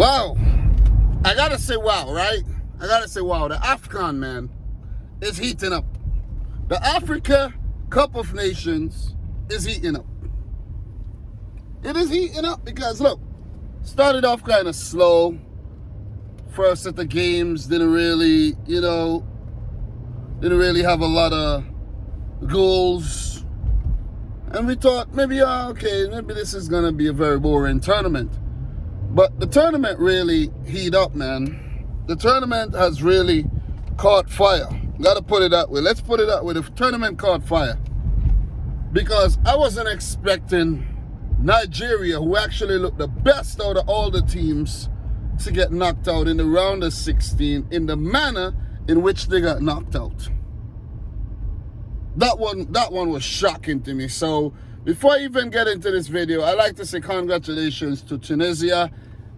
Wow. I gotta say wow, right? I gotta say wow. The AFCON, man, is heating up. The Africa Cup of Nations is heating up. It is heating up because, look, started off kind of slow. First set of games didn't really have a lot of goals. And we thought maybe, okay, maybe this is going to be a very boring tournament. But the tournament really heat up, man. The tournament has really caught fire. Got to put it that way. Let's put it that way. The tournament caught fire. Because I wasn't expecting Nigeria, who actually looked the best out of all the teams, to get knocked out in the round of 16 in the manner in which they got knocked out. That one was shocking to me. So before I even get into this video, I'd like to say congratulations to Tunisia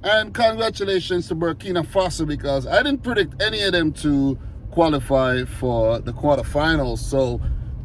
and congratulations to Burkina Faso, because I didn't predict any of them to qualify for the quarterfinals. So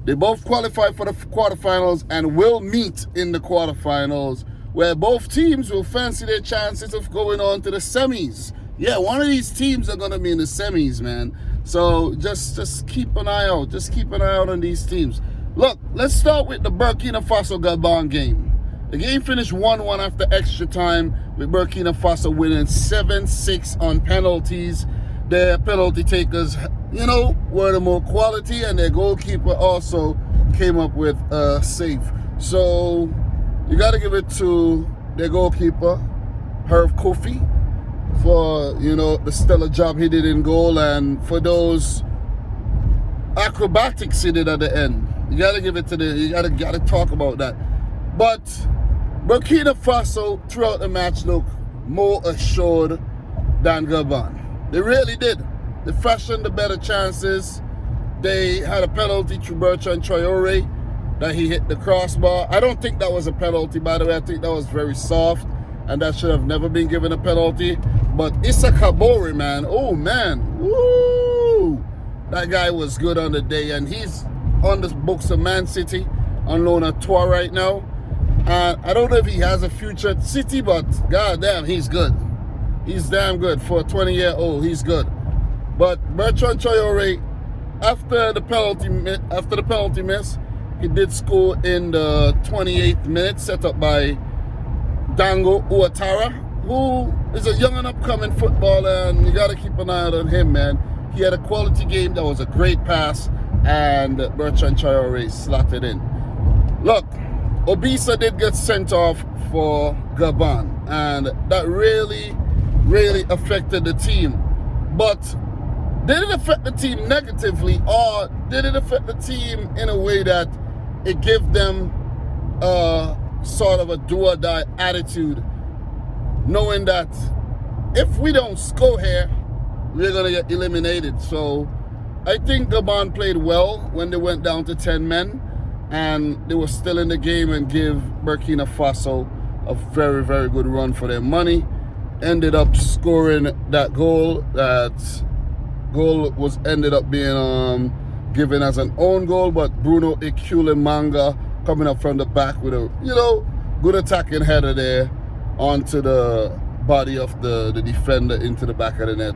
they both qualified for the quarterfinals and will meet in the quarterfinals, where both teams will fancy their chances of going on to the semis. Yeah, one of these teams are going to be in the semis, man. So just keep an eye out. Just keep an eye out on these teams. Look, let's start with the Burkina Faso Gabon game. The game finished 1-1 after extra time, with Burkina Faso winning 7-6 on penalties. Their penalty takers, were the more quality, and their goalkeeper also came up with a save. So you got to give it to their goalkeeper, Herve Kofi, for, the stellar job he did in goal, and for those acrobatics he did at the end. You got to give it to you got to talk about that. But Burkina Faso throughout the match looked more assured than Gabon. They really did. They fashioned the better chances. They had a penalty to Bertrand Traore that he hit the crossbar. I don't think that was a penalty, by the way. I think that was very soft, and that should have never been given a penalty. But Issa Kabore, man, oh man, woo! That guy was good on the day, and he's on the books of Man City on loan at Troyes right now. And I don't know if he has a future at City, but goddamn, he's good. He's damn good for a 20-year-old. He's good. But Bertrand Traore, after the penalty miss, he did score in the 28th minute, set up by Dango Ouattara, who is a young and upcoming footballer, and you got to keep an eye out on him, man. He had a quality game. That was a great pass, and Bertrand Traore slotted in. Look, Obisa did get sent off for Gabon, and that really affected the team. But did it affect the team negatively, or did it affect the team in a way that it gave them sort of a do-or-die attitude, knowing that if we don't score here, we're going to get eliminated? So I think Gabon played well when they went down to 10 men, and they were still in the game and give Burkina Faso a very, very good run for their money. Ended up scoring that goal. That goal ended up being given as an own goal, but Bruno Ikulemanga coming up from the back with a good attacking header there onto the body of the defender into the back of the net.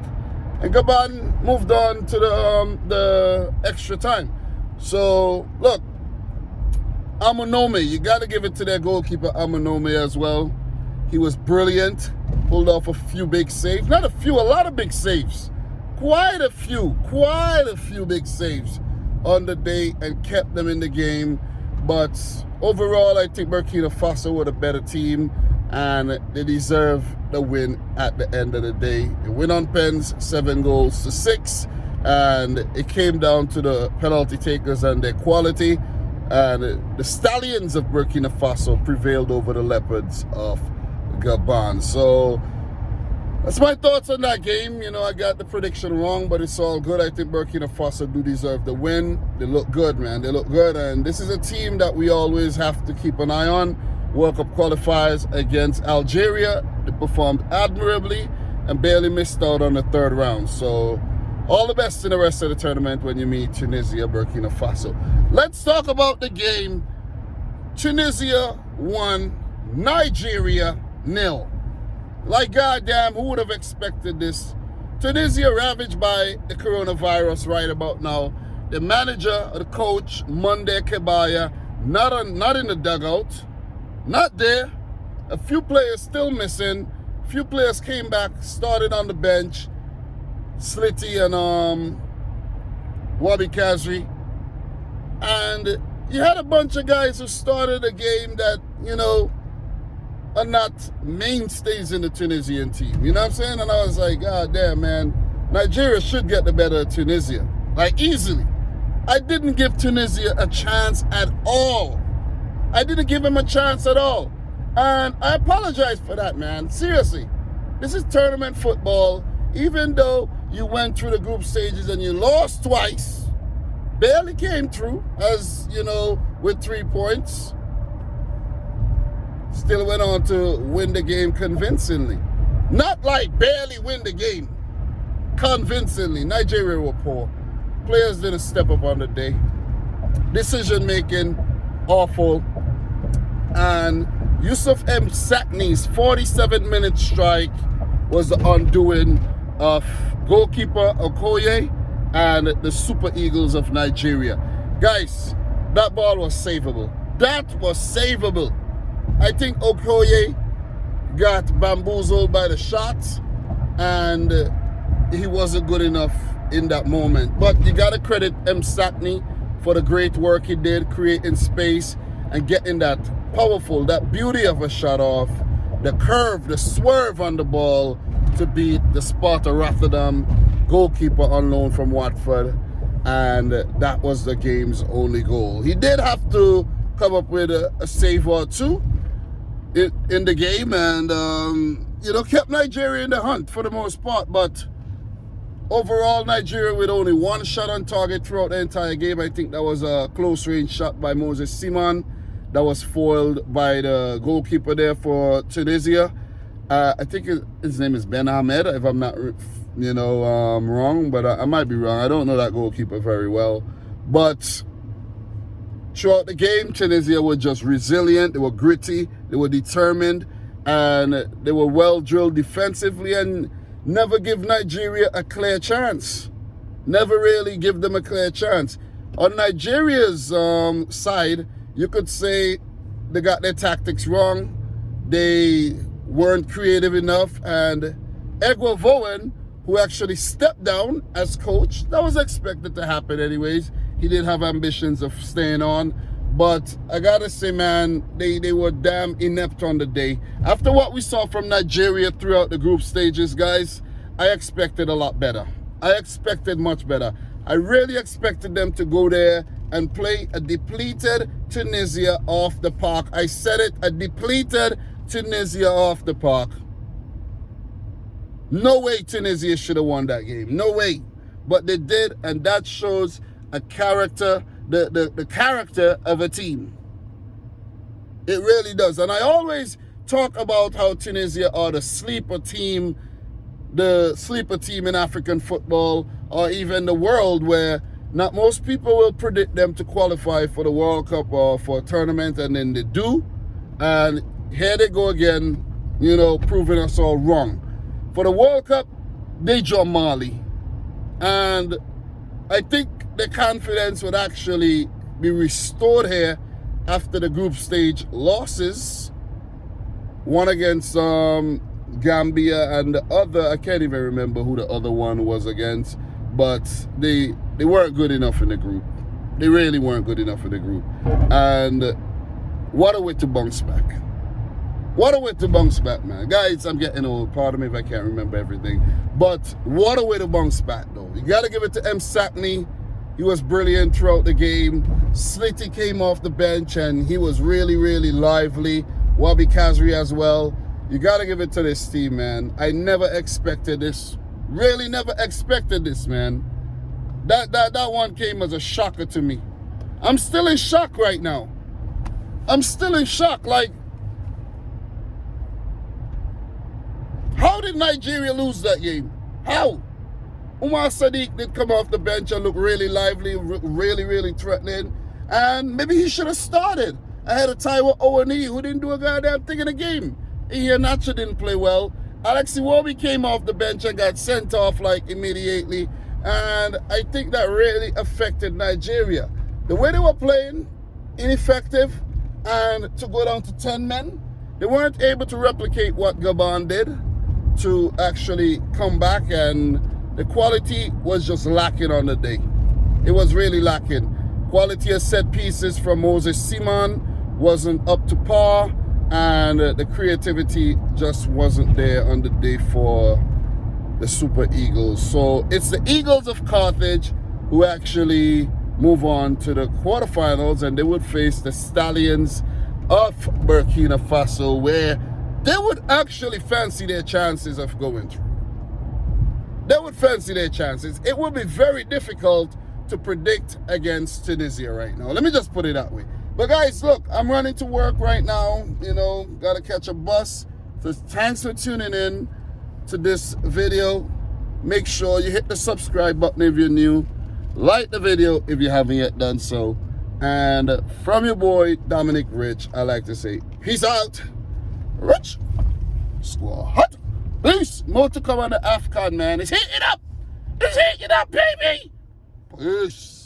And Gabon moved on to the extra time. So look, Amonome, you got to give it to their goalkeeper Amonome as well. He was brilliant. Pulled off a few big saves. Not a few, a lot of big saves. Quite a few big saves on the day, and kept them in the game. But overall, I think Burkina Faso were the better team, and they deserve the win at the end of the day. They win on pens, 7-6, and it came down to the penalty takers and their quality. And the Stallions of Burkina Faso prevailed over the Leopards of Gabon. So that's my thoughts on that game. I got the prediction wrong, but it's all good. I think Burkina Faso do deserve the win. They look good, man. They look good, and this is a team that we always have to keep an eye on. World Cup qualifiers against Algeria. They performed admirably and barely missed out on the third round. So all the best in the rest of the tournament when you meet Tunisia, Burkina Faso. Let's talk about the game. Tunisia 1, Nigeria 0. Like, goddamn, who would have expected this? Tunisia ravaged by the coronavirus right about now. The manager, the coach, Monday Kebaya, not in the dugout, not there. A few players still missing. A few players came back, started on the bench. Slitty and Wabi Kazri. And you had a bunch of guys who started a game that, you know, are not mainstays in the Tunisian team. You know what I'm saying? And I was like, God damn, man, Nigeria should get the better of Tunisia. Like, easily. I didn't give Tunisia a chance at all. I didn't give him a chance at all. And I apologize for that, man. Seriously. This is tournament football. Even though you went through the group stages and you lost twice, barely came through, as, you know, with 3 points. Still went on to win the game convincingly. Not like barely win the game. Convincingly. Nigeria were poor. Players didn't step up on the day. Decision making, awful. And Yusuf M. Sakni's 47-minute strike was the undoing of goalkeeper Okoye and the Super Eagles of Nigeria. Guys, that ball was savable. That was savable. I think Okoye got bamboozled by the shot and he wasn't good enough in that moment. But you got to credit M. Sakni for the great work he did, creating space and getting that powerful, that beauty of a shot off, the curve, the swerve on the ball to beat the Sparta Rotterdam goalkeeper on loan from Watford. And that was the game's only goal. He did have to come up with a save or two in the game and, you know, kept Nigeria in the hunt for the most part. But overall, Nigeria with only one shot on target throughout the entire game. I think that was a close range shot by Moses Simon that was foiled by the goalkeeper there for Tunisia. I think his name is Ben Ahmed, if I'm not, you know, wrong, but I might be wrong. I don't know that goalkeeper very well. But throughout the game, Tunisia were just resilient. They were gritty. They were determined. And they were well drilled defensively and never give Nigeria a clear chance. Never really give them a clear chance. On Nigeria's side, you could say they got their tactics wrong. They weren't creative enough. And Egwo Vowen, who actually stepped down as coach, that was expected to happen anyways. He did have ambitions of staying on. But I gotta say, man, they were damn inept on the day. After what we saw from Nigeria throughout the group stages, guys, I expected a lot better. I expected much better. I really expected them to go there and play a depleted Tunisia off the park. I said it, a depleted Tunisia off the park. No way Tunisia should have won that game. No way. But they did, and that shows a character, the character of a team. It really does. And I always talk about how Tunisia are the sleeper team in African football or even the world, where not most people will predict them to qualify for the World Cup or for a tournament, and then they do. And here they go again, you know, proving us all wrong. For the World Cup, they draw Mali. And I think the confidence would actually be restored here after the group stage losses. One against Gambia and the other, I can't even remember who the other one was against, but they weren't good enough in the group. They really weren't good enough in the group. And what a way to bounce back. What a way to bounce back, man. Guys, I'm getting old. Pardon me if I can't remember everything. But what a way to bounce back, though. You got to give it to M. Sakni. He was brilliant throughout the game. Slitty came off the bench, and he was really, really lively. Wabi Kazri as well. You got to give it to this team, man. I never expected this. Really never expected this, man. That one came as a shocker to me. I'm still in shock right now. I'm still in shock. Like, how did Nigeria lose that game? How? Umar Sadiq did come off the bench and look really lively, really, really threatening. And maybe he should have started ahead of Taiwo Owani, who didn't do a goddamn thing in the game. Iheanacho didn't play well. Alex Iwobi came off the bench and got sent off like immediately. And I think that really affected Nigeria. The way they were playing, ineffective, and to go down to 10 men, they weren't able to replicate what Gabon did to actually come back, and the quality was just lacking on the day. It was really lacking. Quality of set pieces from Moses Simon wasn't up to par, and the creativity just wasn't there on the day for the Super Eagles. So it's the Eagles of Carthage who actually move on to the quarterfinals, and they would face the Stallions of Burkina Faso, where they would actually fancy their chances of going through. They would fancy their chances. It would be very difficult to predict against Tunisia right now. Let me just put it that way. But guys, look, I'm running to work right now. You know, got to catch a bus. So thanks for tuning in to this video. Make sure you hit the subscribe button if you're new. Like the video if you haven't yet done so. And from your boy, Dominic Rich, I like to say, peace out. Rich Squad. Peace. More to come on the AFCON, man. It's heating up. It's heating up, baby. Peace.